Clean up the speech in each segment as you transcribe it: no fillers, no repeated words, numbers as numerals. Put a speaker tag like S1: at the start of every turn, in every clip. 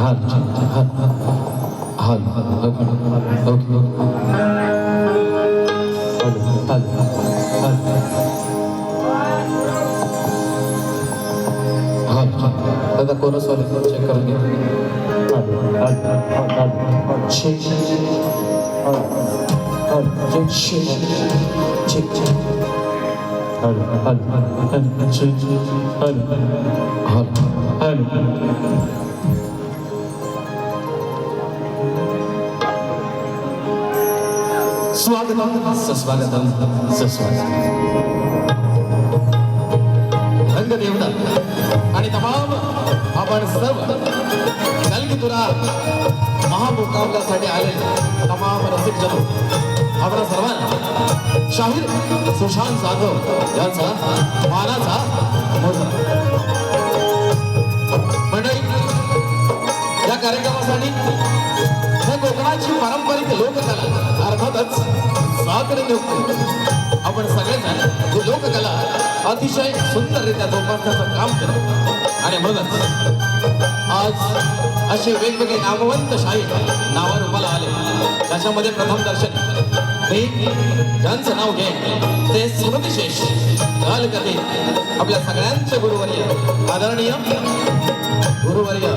S1: हाल हाल हाल ओके हाल हाल दादा कोरस वाले चेक करून घ्या चेक चेक चेक स्वागतम सुस्वागतम सुस्वागतम रंगदेवता आणि तमाम आपण सर्व कलगीतुरा महामुकाबल्यासाठी आले तमाम रसिक जन आपण सर्वांना शाहीर सुशांत जाधव यांचा मानाचा मोठा मंडळी या कार्यक्रमासाठी कोकणाची पारंपरिक लोककला अर्थातच सादर नृत्य आपण सगळेजण ही लोककला अतिशय सुंदररित्या जोपासण्याचं काम केलं आणि म्हणूनच आज असे वेगवेगळे नामवंत शाहीर नावारूपाला आले त्याच्यामध्ये प्रथम दर्शन मी ज्यांचं नाव घेईन ते स्मृतिशेष कालकथी आपल्या सगळ्यांचे गुरुवर्य आदरणीय गुरुवर्य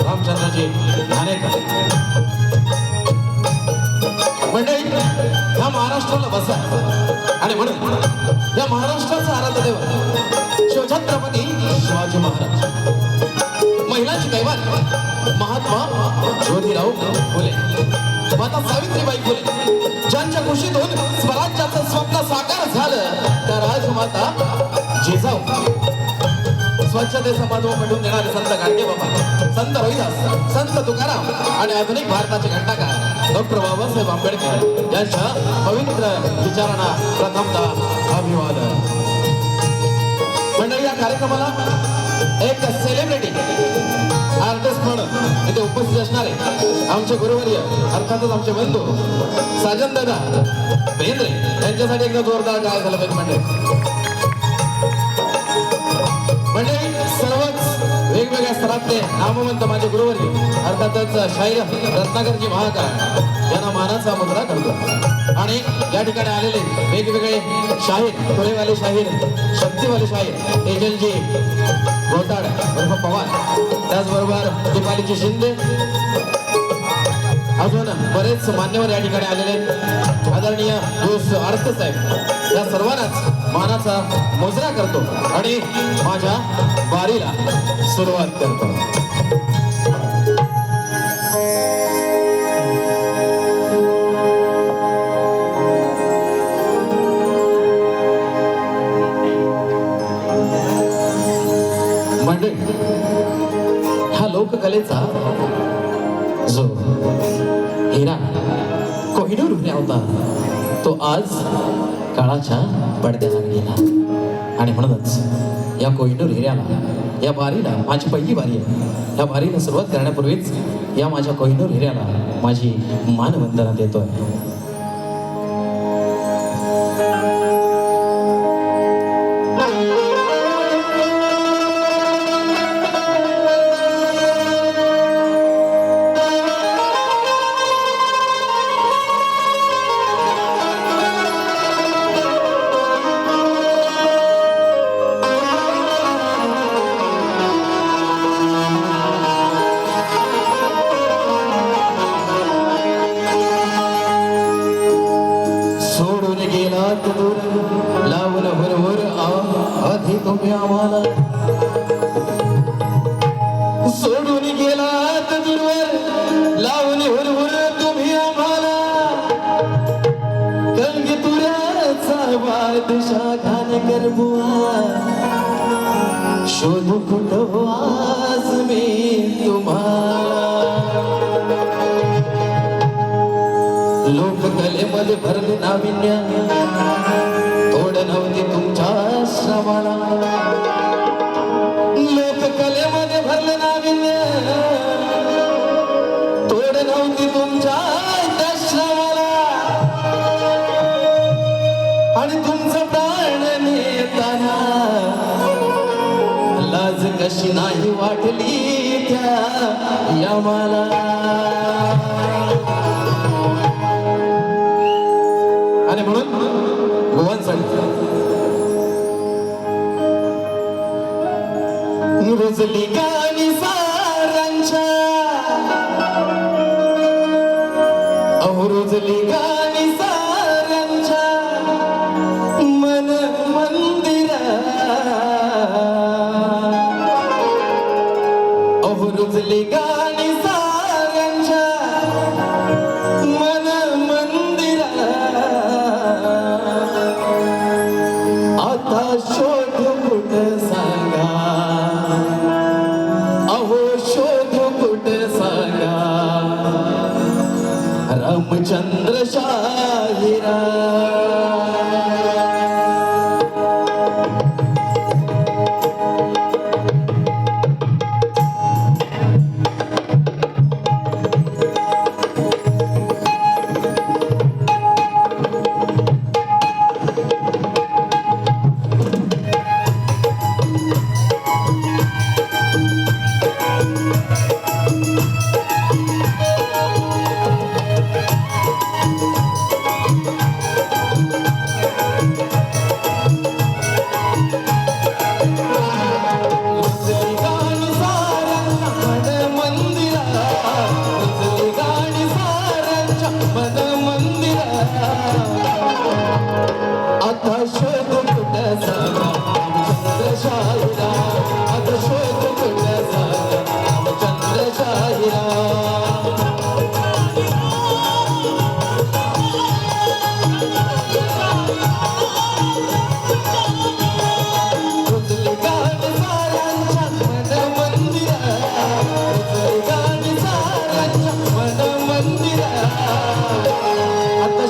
S1: रामचंद्रजी ठाणेकर मंडळी या महाराष्ट्राला बसा आणि म्हणून या महाराष्ट्राचा आराध्य देव शिवछत्रपती शिवाजी महाराज महिलांची कैवार महात्मा ज्योतिराव फुले माता सावित्रीबाई फुले ज्यांच्या कुशीतून स्वराज्याचं स्वप्न साकार झालं त्या राजमाता जिजाऊ स्वच्छतेचं महत्व पटवून देणारे संत गाडगे बाबा संत रोहिदास संत तुकाराम आणि आधुनिक भारताचे घंटाकार डॉक्टर बाबासाहेब आंबेडकर यांच्या पवित्र विचारांना प्रथमतः अभिवादन मंडळी या कार्यक्रमाला एक सेलिब्रिटी आर्टिस्ट म्हणून इथे उपस्थित असणारे आमचे गुरुवर्य अर्थातच आमचे बंधू साजन दादा बेंद्रे यांच्यासाठी एकदा जोरदार काय झालं पाहिजे मंडळी सर्वच वेगवेगळ्या स्तरातले नामवंत माझे गुरुवर्य अर्थातच शाहीर रत्नाकरजी महाकाळ यांना मानाचा मुजरा करतो आणि या ठिकाणी आलेले वेगवेगळे शाहीर तुळेवाले शाहीर शक्तीवाले शाहीर तेजलजी घोटाड उर्फ पवार त्याचबरोबर दीपालीजी शिंदे अजून बरेच मान्यवर या ठिकाणी आलेले आदरणीय अर्थ साहेब या सर्वांनाच मानाचा मुजरा करतो आणि माझ्या वारीला सुरुवात करतो मंडळी हा लोककलेचा जो हिरा कोहिनूर हुऱ्या होता तो आज काळाच्या पडद्यावर गेला आणि म्हणूनच या कोहिनूर हिऱ्याला या वारीला माझी पहिली वारी आहे या वारीला सुरुवात करण्यापूर्वीच या माझ्या कोहिनूर हिऱ्याला माझी मानवंदना देतोय लावून भरभर आधी तुम्ही आम्हाला सोडून गेलात दूरवर लावून भरभर तुम्ही आम्हाला कलगीतुऱ्याचा बादशाह ठाणेकर बुवा शोधू कुठं आज मी तुम्हाला लोककलेमध्ये भरले नाविन्य तोड नव्हती तुमच्या श्रमाला लोककलेमध्ये भरले नाविन्य तोड नव्हती तुमच्या श्रमाला आणि तुमचं प्राण नेताना लाज कशी नाही वाटली त्या या आणि म्हणून गोवांसाठी रुजली गाणी सारांच्या अहो रुजली गाणी सारांच्या मन मंदिरा अहो रुजली गाणी सारांच्या मन मंदिरा आता शोध कुठ सांगा अहो शोध कुठ सांगा रामचंद्र शाहिरा आता शोध कुठ सांगा रामचंद्र शाहिरा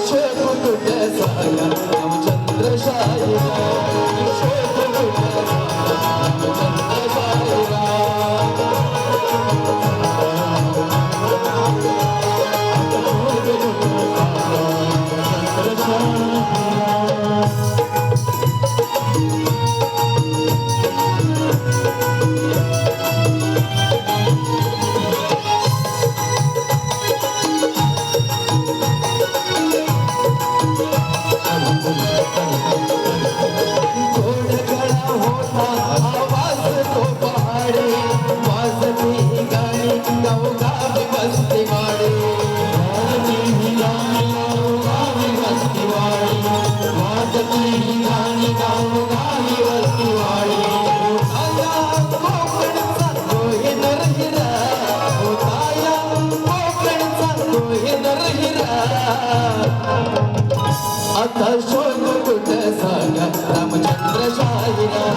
S1: शोध कुठ सांगा रामचंद्र शाहिरा आता शोध कुठ सांगा रामचंद्र शाहिरा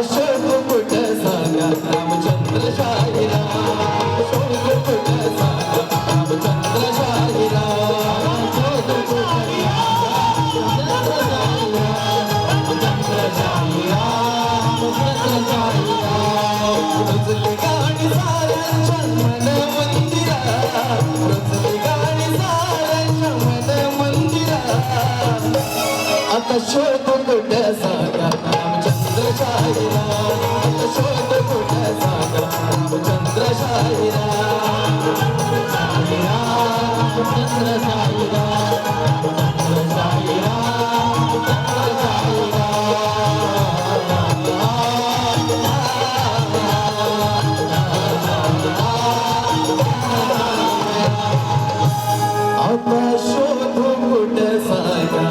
S1: शोध कुठ सांगा रामचंद्र शाहिरा शोध कुठ रामचंद्र शाहिरा रामचंद्र शाहिरा रुजली गाणी साऱ्यांच्या मन मंदिरा रुजली गाणी साऱ्यांच्या मन मंदिरा आता शोध कुठ सांगा रामचंद्र शाहिरा आता शोध कुठ सांगा रामचंद्र शाहिरा शाहिरा रामचंद्र शाहिरा रामचंद्र शाहिरा रामचंद्र शाहिरा आता शोध कुठ सांगा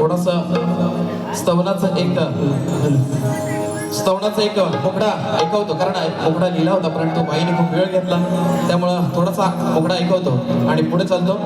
S1: थोडासा स्तवनाचं एक मुखडा ऐकवतो, कारण मुखडा लिहिला होता परंतु बाईने खूप वेळ घेतला, त्यामुळं थोडासा मुखडा ऐकवतो आणि पुढे चालतो.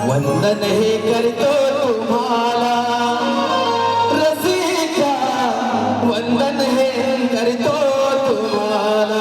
S1: वंदन हे करतो तुम्हाला रसिका, वंदन हे करतो तुम्हाला.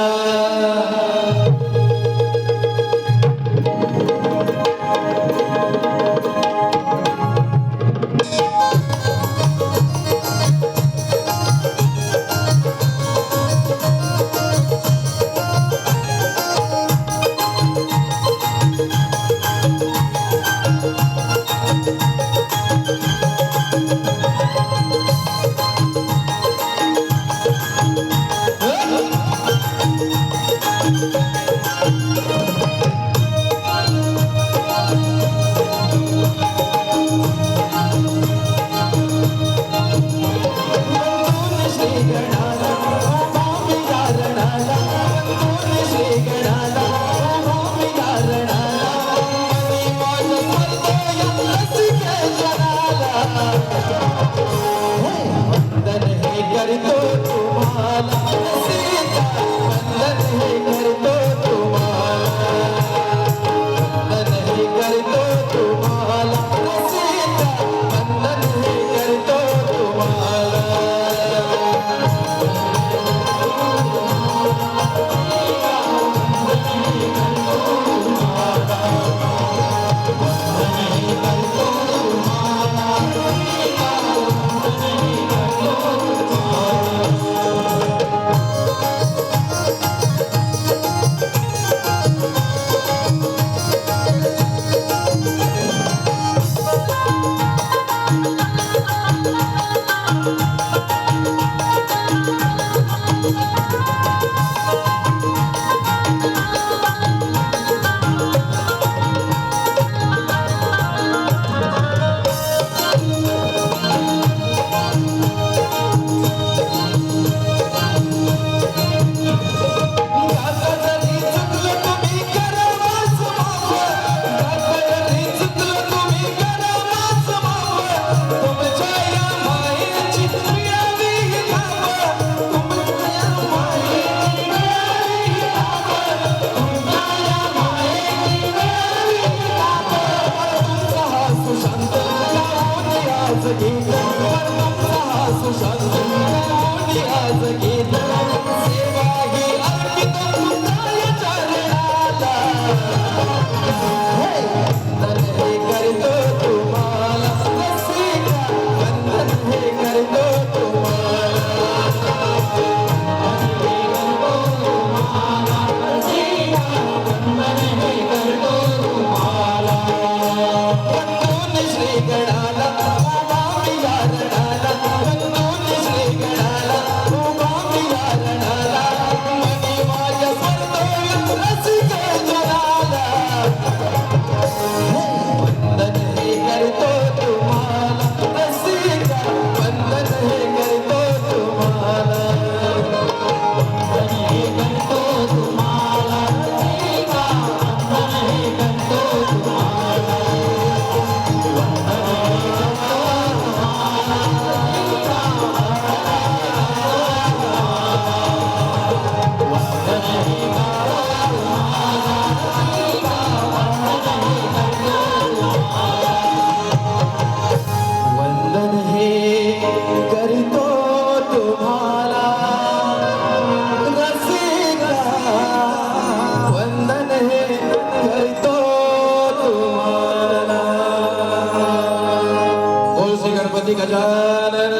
S1: गणपती गजानन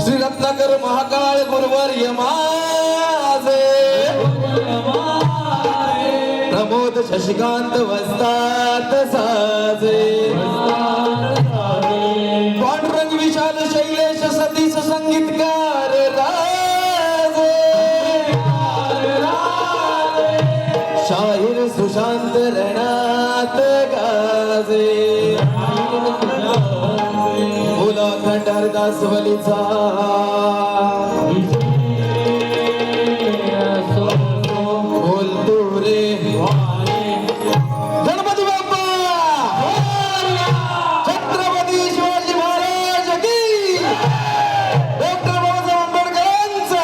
S1: श्री रत्नाकर महाकाळ गुरुवर्य माझे प्रमोद शशिकांत वस्तात साजे पांडुरंग विशाल शैलेश सतीश संगीतकार राजे शाहीर सुशांत रणात गाजे बोला खंडारदास वलीचा बोल तू रे गणपती बाप्पा छत्रपती शिवाजी महाराज की डॉक्टर बाबासाहेब आंबेडकरांचा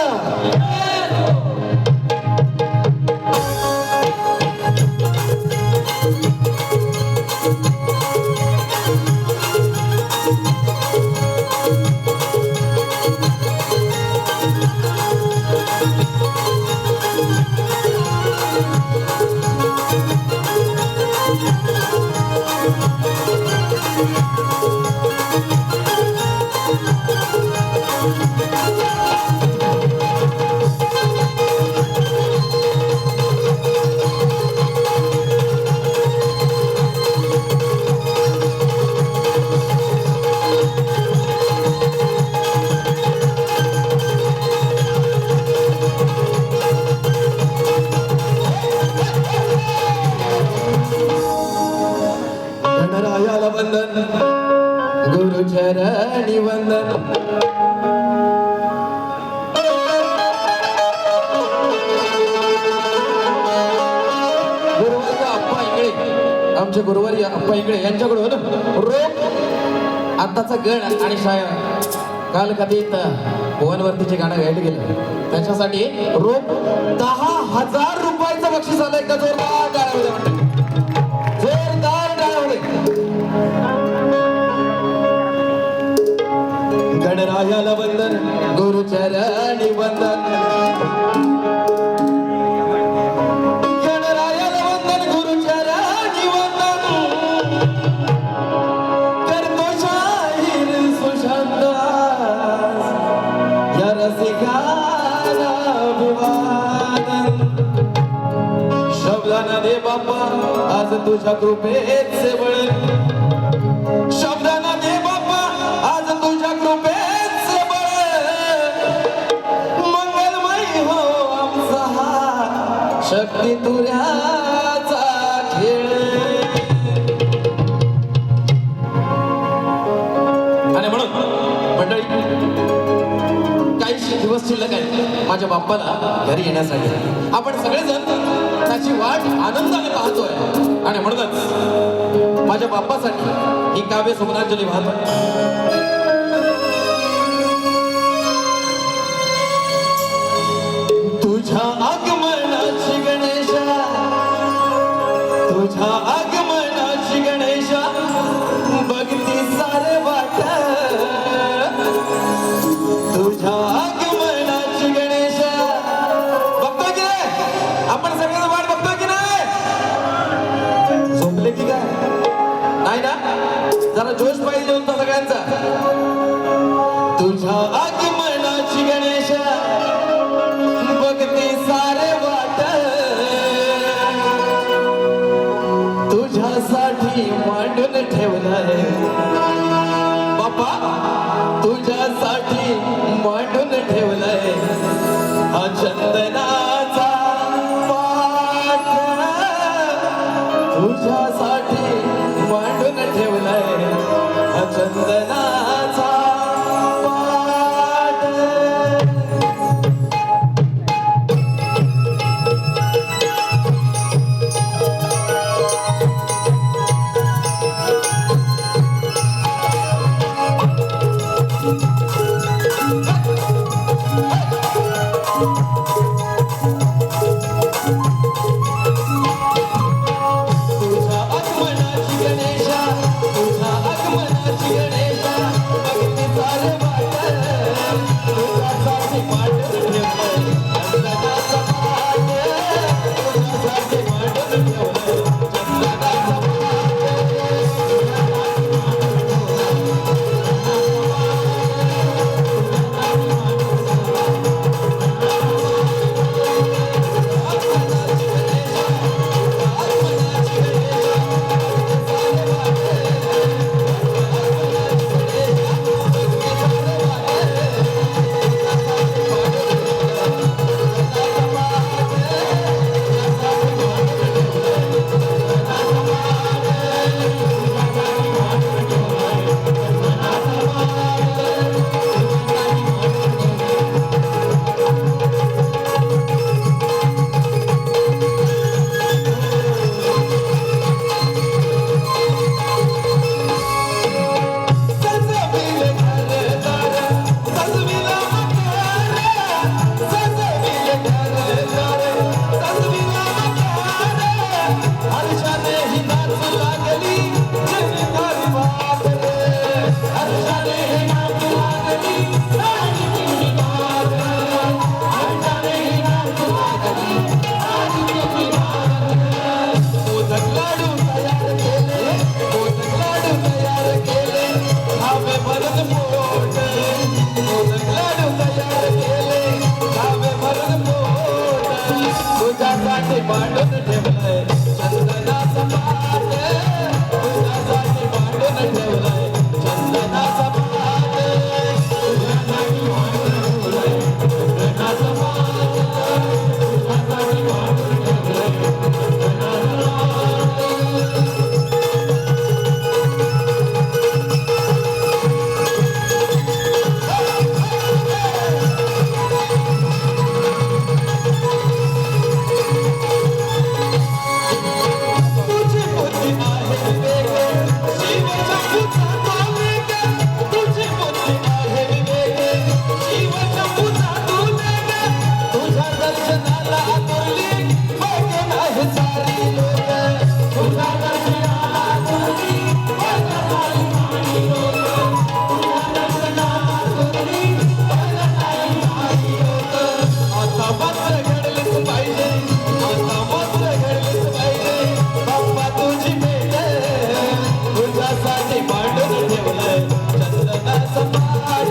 S1: गणरायाला वंदन गुरुचरणी वंदन गुरुवर्य अप्पा इंगळे आमचे गुरुवर्य अप्पा इंगळे यांच्याकडून रोप आताचा गण आणि शायर काल कधीत भुवनवरतीचे गाणं गायला गेलं त्याच्यासाठी रोप 10,000 रुपयाचं बक्षीस आलंय का जोरदार टाळ्या जोरदार टाळ्या गणरायाला वंदन गुरुचरणी वंदन गणरायाला वंदन गुरुचरणी वंदन करतो शाहीर सुशांत या रसिकाला अभिवादन शब्दाना दे बाप्पा आज तुझ्या कृपेचे बळ शब्दाना दे बाप्पा आज तुझ्या कृपेचे बळ मंगलमय हो आमचा हा शक्ती तुऱ्याचा खेळ आणि म्हणून मंडळी काही दिवस शिल्लक आहे माझ्या बाप्पाला घरी येण्यासाठी आपण सगळेजण त्याची वाट आनंदाने पाहतोय आणि म्हणूनच माझ्या बाप्पासाठी ही काव्य सुमनांजली वाहतो तुझ्या आगमनाची गणेशा तुझ्या आगमनाची गणेशा बघती सारे वाट तुझ्या आगमनाची गणेशा बघतोय की नाही आपण सगळ्यांना वाट बघतोय की नाही झोपले की काय नाही ना जरा जोश पाहिजे होता सगळ्यांचा तुझ्या आगमनाची गणेशा बघते सारे वाट तुझ्यासाठी मांडून ठेवलाय बाप्पा तुझ्यासाठी मांडून ठेवलाय हा चंदनाचा पाठ तुझ्यासाठी मांडून ठेवलाय हा चंदनाचा पाठ तुझ्या आगमनाची गणेशा तुझ्या आगमनाची गणेशा तुझ्यासाठी मांडून ठेवलंय चंदनाचं पाट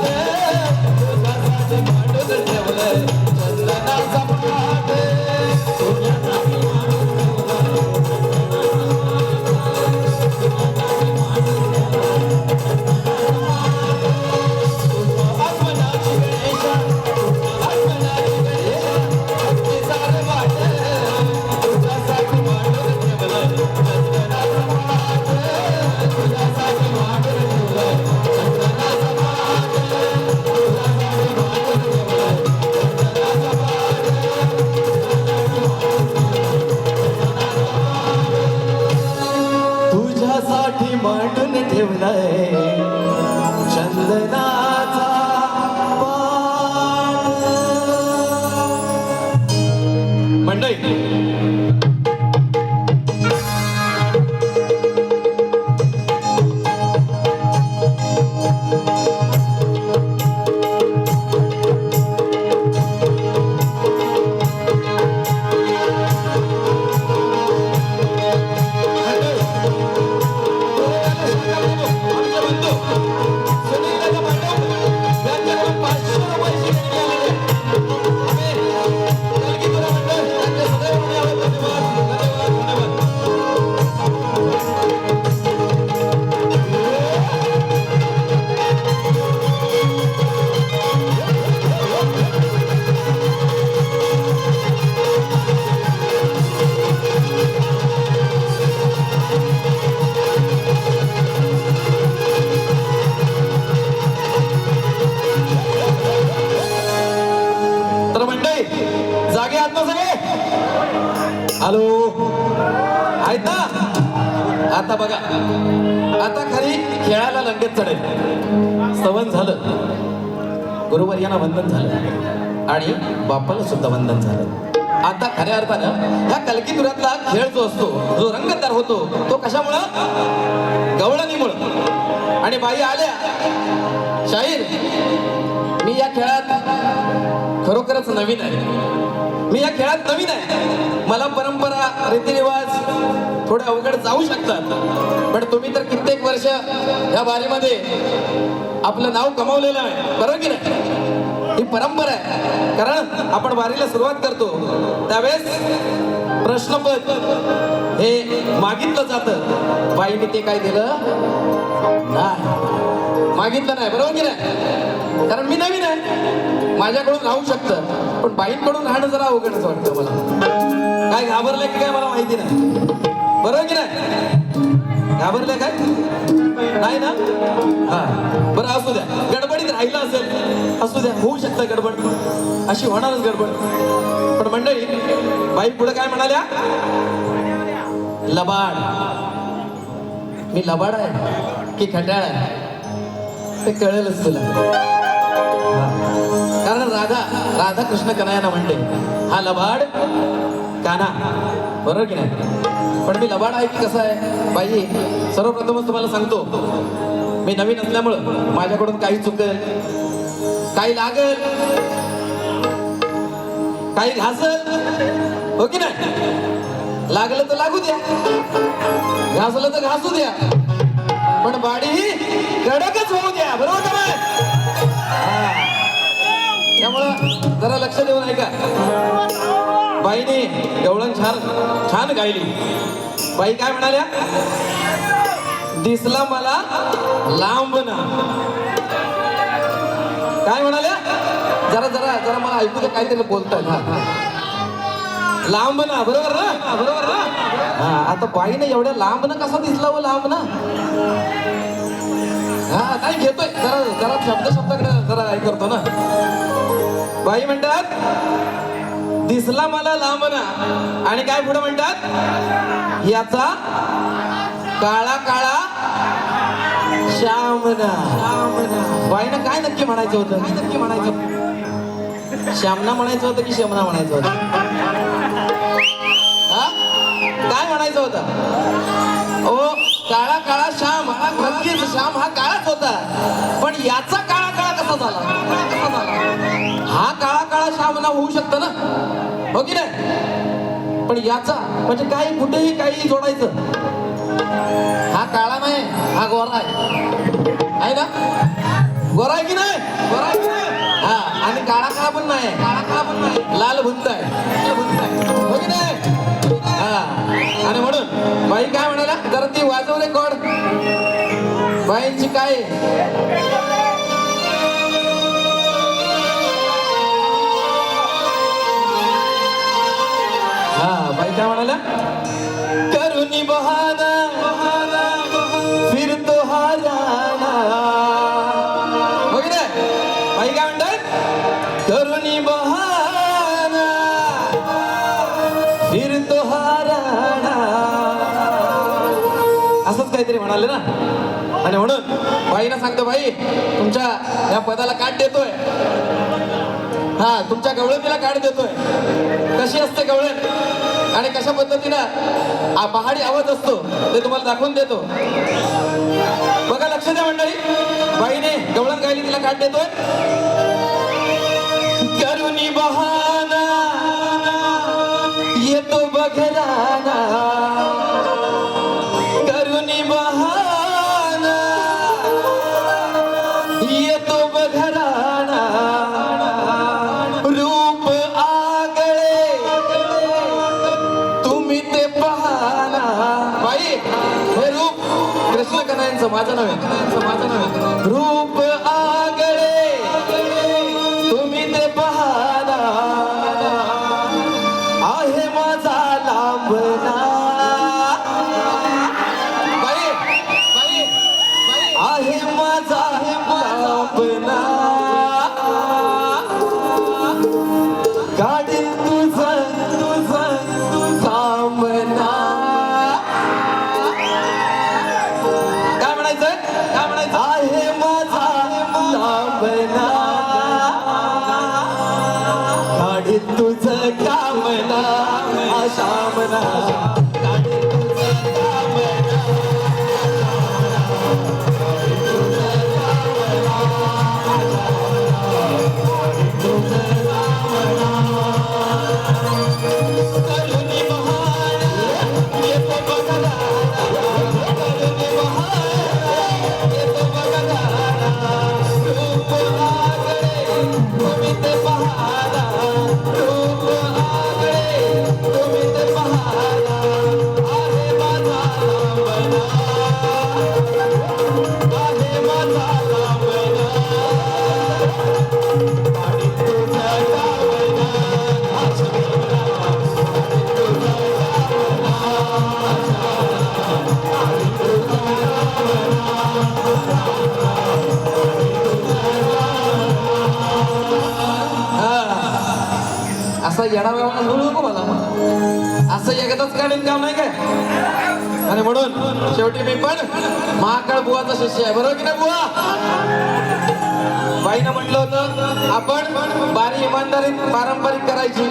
S1: तुझ्यासाठी मांडून ठेवलंय चंदनाचं पाट तुझ्यासाठी तुझ्यासाठी मांडून ठेवलाय चंदनाचा पाट मंडई जागे आहात ना सगळे हॅलो आहेत ना आता बघा आता खरी खेळायला लंगेत चढेल स्तवन झालं गुरुवर्यांना वंदन झालं आणि बापाला सुद्धा वंदन झालं आता खऱ्या अर्थानं ह्या कलकीतुरातला खेळ जो असतो जो रंगतदार होतो तो कशामुळं गवळणीमुळं आणि बाई आल्या शाहीर मी या खेळात खरोखरच नवीन आहे मी या खेळात नवीन आहे मला परंपरा रीतिरिवाज थोडे अवघड जाऊ शकतात पण तुम्ही तर कित्येक वर्ष या बारीमध्ये आपलं नाव कमावलेलं आहे बरोबर की नाही ही परंपरा आहे कारण आपण वारीला सुरुवात करतो त्यावेळेस प्रश्नपद हे मागितलं जातं बाईने ते काय दिलं नाही मागितलं नाही बरोबर की नाही कारण मी नवीन आहे माझ्याकडून राहू शकतं पण बाईंकडून राहणं जरा अवघडच वाटतं मला काय घाबरलंय की काय मला माहिती नाही बरोबर की नाही घाबरलंय काय नाही ना हा बरं असू द्या गडबडीत राहिलं असेल असू द्या होऊ शकतं गडबड अशी होणारच गडबड पण मंडळी बाई पुढे काय म्हणाल्या लबाड मी लबाड आहे की खट्याळ आहे ते कळेलच तुला कारण राधा कृष्ण कन्हैया म्हणते हा लबाड कान्हा बरोबर की नाही पण मी लबाड आहे की कसं आहे बाई सर्वप्रथमच तुम्हाला सांगतो मी नवीन असल्यामुळं माझ्याकडून काही चुकेल काही लागल काही घासल हो की नाही लागलं तर लागू द्या घासलं तर घासू द्या पण बाडी ही कडकच होऊ द्या बरोबर का नाही त्यामुळं जरा लक्ष देऊन ऐका बाईने गवळण छान गायली बाई काय म्हणाल्या दिसला मला लांब ना काय म्हणाल्या जरा मला ऐकू दे काहीतरी बोलतात लांब ना बरोबर ना हा आता बाईने एवढ्या लांब ना कसा दिसला व लांब ना हा नाही घेतोय जरा शब्दाकडे जरा ऐक करतो ना बाई म्हणतात दिसला मला लांब ना आणि काय पुढे म्हणतात याचा काळा काळा श्यामना बाईनं काय नक्की म्हणायचं होतं श्यामना म्हणायचं होतं की श्यामना म्हणायचं होतं हा काय म्हणायचं होतं ओ काळा काळा श्याम नक्कीच श्याम हा काळाच होता पण याचा काळा काळा कसा झाला हा काळा काळा श्यामना होऊ शकतं ना हो की नाही पण याचा म्हणजे काही कुठेही काही जोडायचं हा काळा नाही, हा गोरा आहे ना? गोरा आहे की नाही? गोरा आहे की नाही? हा, आणि काळा काळा पण नाही, काळा काळा पण नाही, लाल भुंत आहे, लाल भुंत आहे, हो की नाही? हा, आणि म्हणून बाई काय म्हणाला, जरा ती वाजव रे कोड. बाईंची काय हा, बाई काय म्हणाला, करुणी बहाना फिर तो हाराना, हो की नाही? बाई काय म्हणतात, करुणी बहाना फिर तो हाराना, असंच काहीतरी म्हणाले ना. आणि म्हणून बाईना सांगतो, बाई तुमच्या या पदाला काट देतोय, हा तुमच्या गवळणीला काढ देतोय. कशी असते गवळण आणि कशा पद्धतीनं पहाडी आवाज असतो ते तुम्हाला दाखवून देतो. बघा, लक्ष द्या मंडळी. बाईने गवळण गायली, तिला काढ देतोय. करुणी बहाना येतो बघराना, करुणी बहाना येतो बघराना, रूप आगळे तुम्ही ते पाहना. बाई, हे रूप कृष्ण कन्हैयांचं, माझं नव्हे, माझं नव्हे. रूप आगळे तुम्ही ते पाहना, आहे माझा लांबना. बाई, बाई, बाई, आहे माझा लांबना, काढीन तुझं सामना. काय म्हणायचं, काय म्हणायचं, आहे माझा लांबना, काढीन तुझं कामना, आशामना, काढीन तुझं कामना. करुणी बहाना येतो बघराना, करुणी बहाना येतो बघराना, रूप आगळे तुम्ही ते पाहना, रूप आगळे तुम्ही ते पाहना, आहे माझा लांबना, आहे माझा लांबना, काढीन तुझं कामना, आशामना. असं येडा वेळा बोलू नको मला, असं एकदाच काढून काम नाही काय. आणि म्हणून शेवटी मी पण महाकाळ बुवाचा शिष्य आहे, बरोबर की नाही बुवा? बाईनं म्हटलं होतं आपण बारी इमानदारीत पारंपरिक करायची.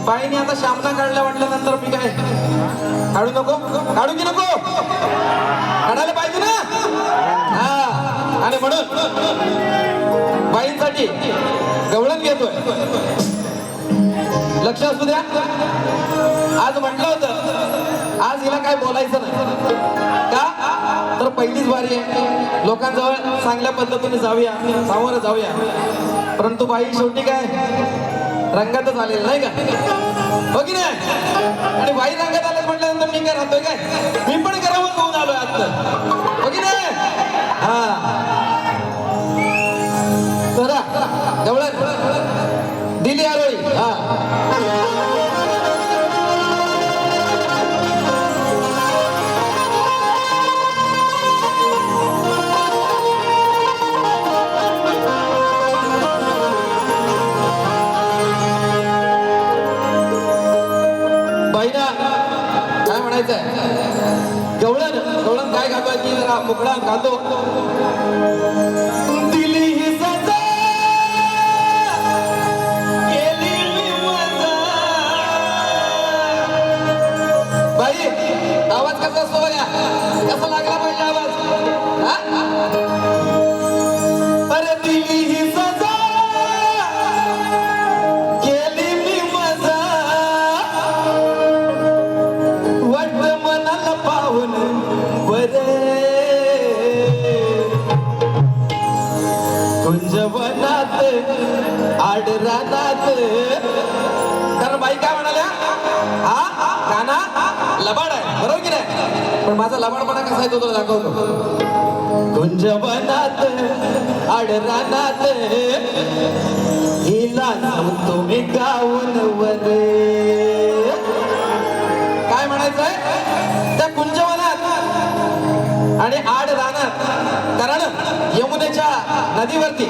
S1: बाईने आता शामना काढल्या म्हटल्यानंतर मी काय काढू नको, काढू की नको, काढायला पाहिजे ना. हा, आणि म्हणून बाईंसाठी गवळण घेतोय. लक्ष असू द्या. आज म्हटलं होतं आज हिला काय बोलायचं नाही का, तर पहिलीच बारी आहे, लोकांजवळ चांगल्या पद्धतीने जाऊया, सामोरं जाऊया. परंतु बाई शेवटी काय रंगातच आलेलं नाही का, हो की नाही? आणि बाई रंगात आलं म्हटल्यानंतर मी काय राहतोय काय, मी पण गरमच होऊन आलोय आता, हो की नाही? हा, चला गवळण दिली आरोळी. हा, बाईना काय म्हणायचंय, गवळण गवळण काय घालतोय ती जरा मुकडा घालतो. दिली ही सजा केली मी मजा. बाई आवाज कसा असतो बघा, कसा लागला पाहिजे आवाज. अरे दिली ही सजा केली मी मजा, वाटत मनाला पाहून कुंजवनात आडरानात. कारण बाई काय म्हणाल्या, हा गाणा लबाड आहे, बरोबर की नाही? पण माझा लबाडपणा कसा आहे तो तुला दाखवतो. कुंजवनात आडरानात हिला तुम्ही गाऊन वरे. काय म्हणायचंय त्या कुंजवनात आणि आड रानात. कारण यमुनेच्या नदीवरती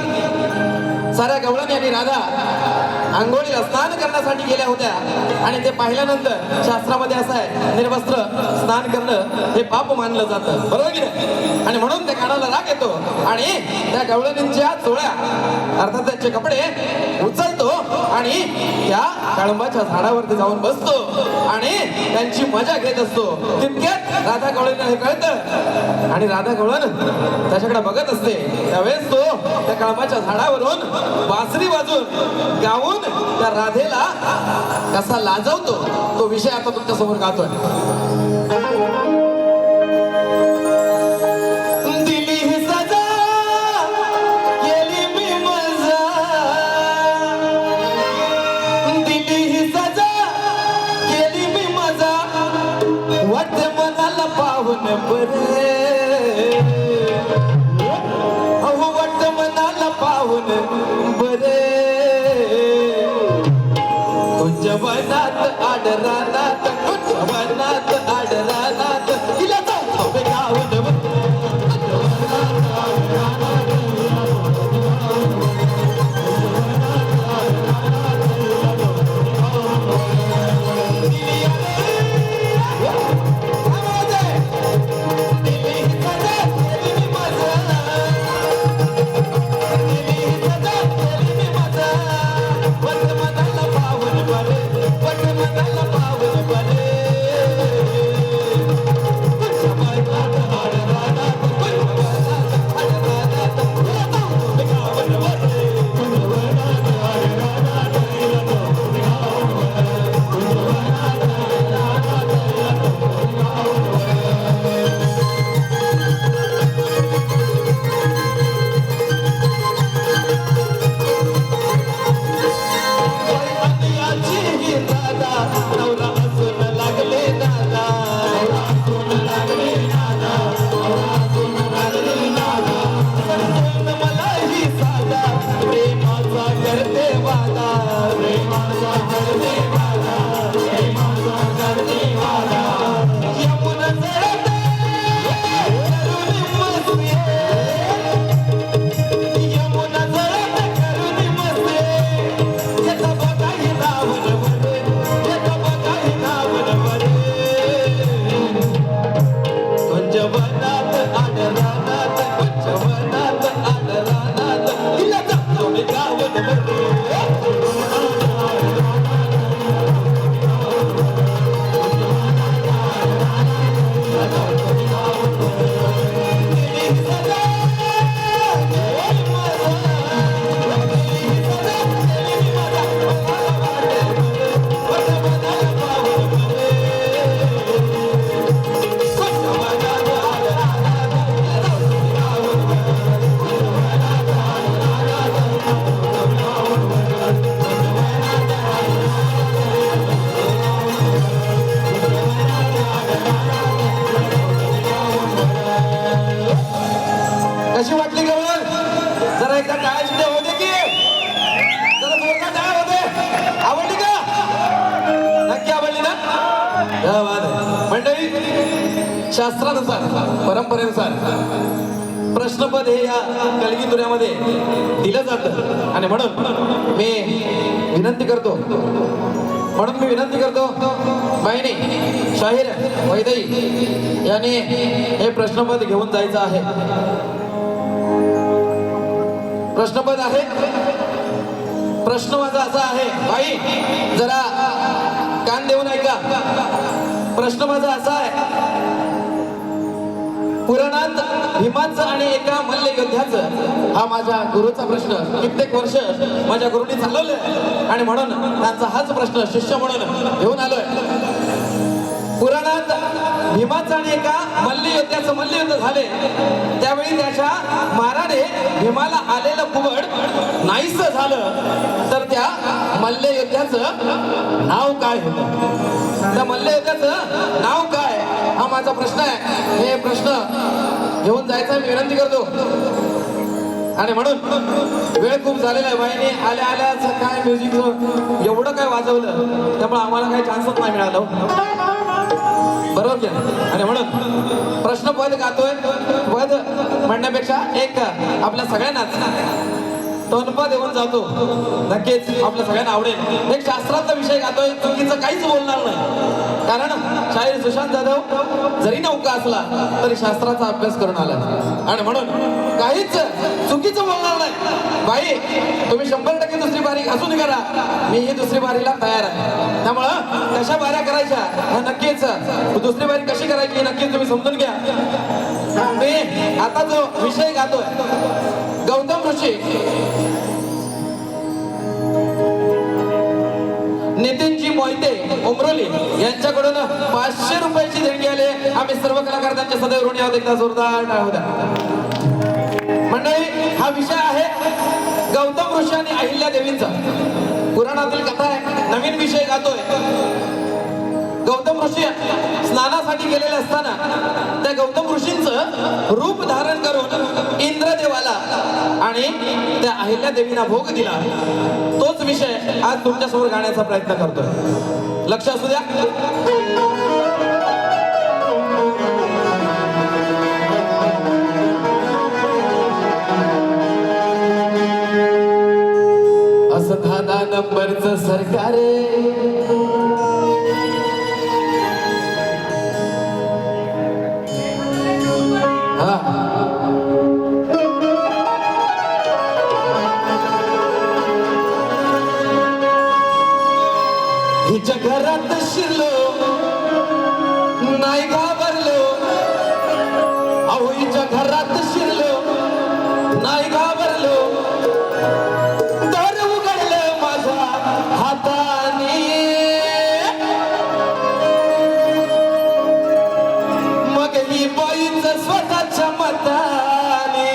S1: साऱ्या गवळणी आणि राधा आंघोळीला स्नान करण्यासाठी गेल्या होत्या आणि ते पाहिल्यानंतर शास्त्रामध्ये असं आहे, निर्वस्त्र स्नान करणं हे पाप मानलं जातं, बरोबर की नाही? आणि म्हणून त्या कानाला राग येतो आणि त्या गवळणींच्या चोळ्या अर्थात त्यांचे कपडे उचलतो आणि त्या कळंबाच्या झाडावरती जाऊन बसतो आणि त्यांची मजा घेत असतो. तितक्यात राधा गवळणीला हे कळतं आणि राधा गवळण त्याच्याकडे बघत असते. त्यावेळेस तो त्या कळंबाच्या झाडावरून बासरी वाजून गाऊन त्या राधेला कसा लाजवतो तो विषय आता तुमच्या समोर गातोय. दिली ही सजा केली मी मजा, दिली ही सजा केली मी मजा, वाटते मनाला पाहून बरे. अहो वाटते मनाला पाहून बरे. कुंजवनात आडरानात कुंजवनात आडरानात तिला जाऊ गावून. कशी वाटली गवळ? जरा एकदा टाळ्याची देव होते की जरा जोरदार टाळ्या होते. आवडली का? नक्की आवडली ना? क्या बात आहे. मंडळी, शास्त्रानुसार परंपरेनुसार प्रश्नपद हे या कलगीतुऱ्यामध्ये दिलं जातं आणि म्हणून मी विनंती करतो बाईने शाहीर वैदई यांनी हे प्रश्नपद घेऊन जायचं आहे. प्रश्नपद आहे. प्रश्न माझा असा आहे, बाई जरा कान देऊन ऐका. प्रश्न माझा असा आहे, पुराणात भीमाचं आणि एका मल्ल योद्ध्याचं हा माझ्या गुरुचा प्रश्न कित्येक वर्ष माझ्या गुरुनी चालवलं आणि म्हणून त्यांचा हाच प्रश्न शिष्य म्हणून घेऊन आलोय. पुराणात भीमाचं आणि एका मल्लयुद्धाचं मल्लयुद्ध झाले त्यावेळी त्याच्या महाराने भीमाला आलेलं कुबड नाहीस झालं तर त्या मल्लयुद्धाचं नाव काय होतं? त्या मल्लयुद्धाचं नाव काय हा माझा प्रश्न आहे. हे प्रश्न घेऊन जायचा मी विनंती करतो. आणि म्हणून वेळ खूप झालेला आहे. बाईने आल्या आल्याच काय म्युझिक एवढं काय वाजवलं त्यामुळे आम्हाला काही चान्सच नाही मिळालं, बरोबर की? आणि म्हणून प्रश्न पद गातोय. पद म्हणण्यापेक्षा एक आपल्या सगळ्यांनाच टोनपा देऊन जातो, नक्कीच आपल्या सगळ्यांना आवडेल. एक शास्त्राचा विषय गातोय, चुकीचं काहीच बोलणार नाही. कारण शाहीर सुशांत जाधव जरी नौका असला तरी शास्त्राचा अभ्यास करून आला आणि म्हणून काहीच चुकीचं बोलणार नाही. बाई तुम्ही 100% दुसरी बारी अजून करा, मी ही दुसरी बारीला तयार आहे. त्यामुळं कशा बाऱ्या करायच्या ह्या नक्कीच, दुसरी बारी कशी करायची हे नक्कीच तुम्ही समजून घ्या. मी आता जो विषय गातोय गौतम ऋषी नितीनजी मोहिते उमरोली यांच्याकडून 500 रुपयाची देणगी आली. आम्ही सर्व कलाकार त्यांच्या सदैव ऋणी आहोत. एकदा जोरदार टाळ्या होत्या. मंडळी हा विषय आहे गौतम ऋषी आणि अहिल्या देवींचा. पुराणातील कथा आहे. नवीन विषय गातोय. गौतम ऋषी स्नानासाठी गेलेले असताना त्या गौतम ऋषींचं रूप धारण करून इंद्रदेवाला आणि त्या अहिल्या देवींना भोग दिला. तोच विषय आज तुमच्या समोर गाण्याचा प्रयत्न करतोय. लक्ष असू द्या. असं 10 नंबरचं सरकार हिच्या घरात शिरलो नाही घाबरलो. अहो हिच्या घरात शिरलो नाही घाबरलो. तर उघडलं माझ्या हाताने मग ही बाईच स्वतःच्या मताने.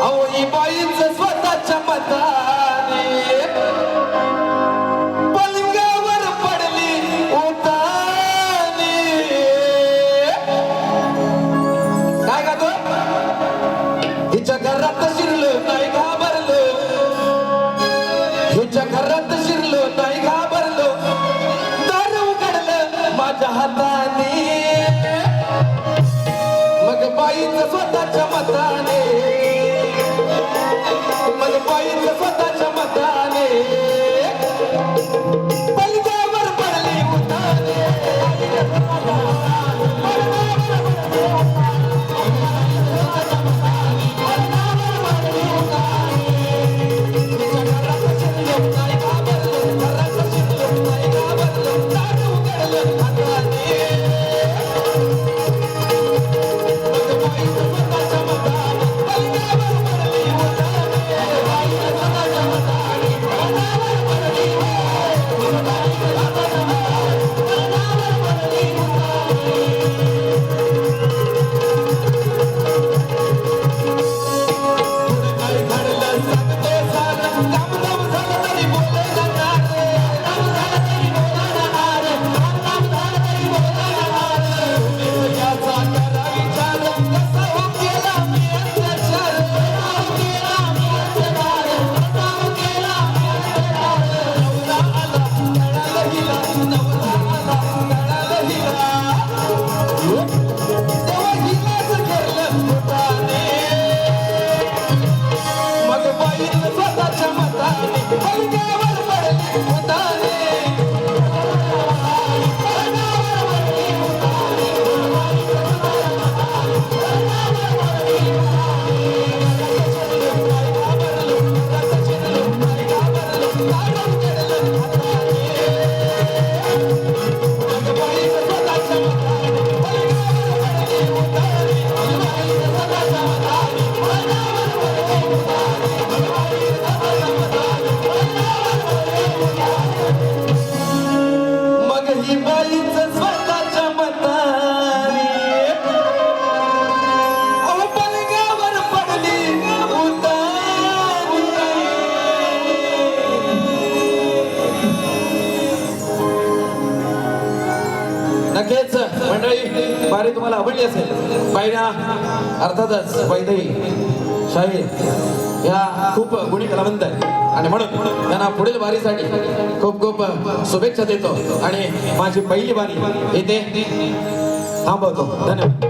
S1: अहो ही बाईच स्वतःच्या मताने घरात शिरलो नाही घाबरलो. हिच्या घरात शिरलो नाही घाबरलो. दार उघडलं माझ्या हाताने मग बाईच स्वतःच्या मताने. मग बाईच स्वतःच्या मताने पलंगावर पडली उताने. स्वतःच्या मताने आवडली असेल. पहिल्या अर्थातच वैदेही शाहीर या खूप गुणी कलावंत आहेत आणि म्हणून त्यांना पुढील वारीसाठी खूप खूप शुभेच्छा देतो आणि माझी पहिली वारी इथे थांबवतो. धन्यवाद.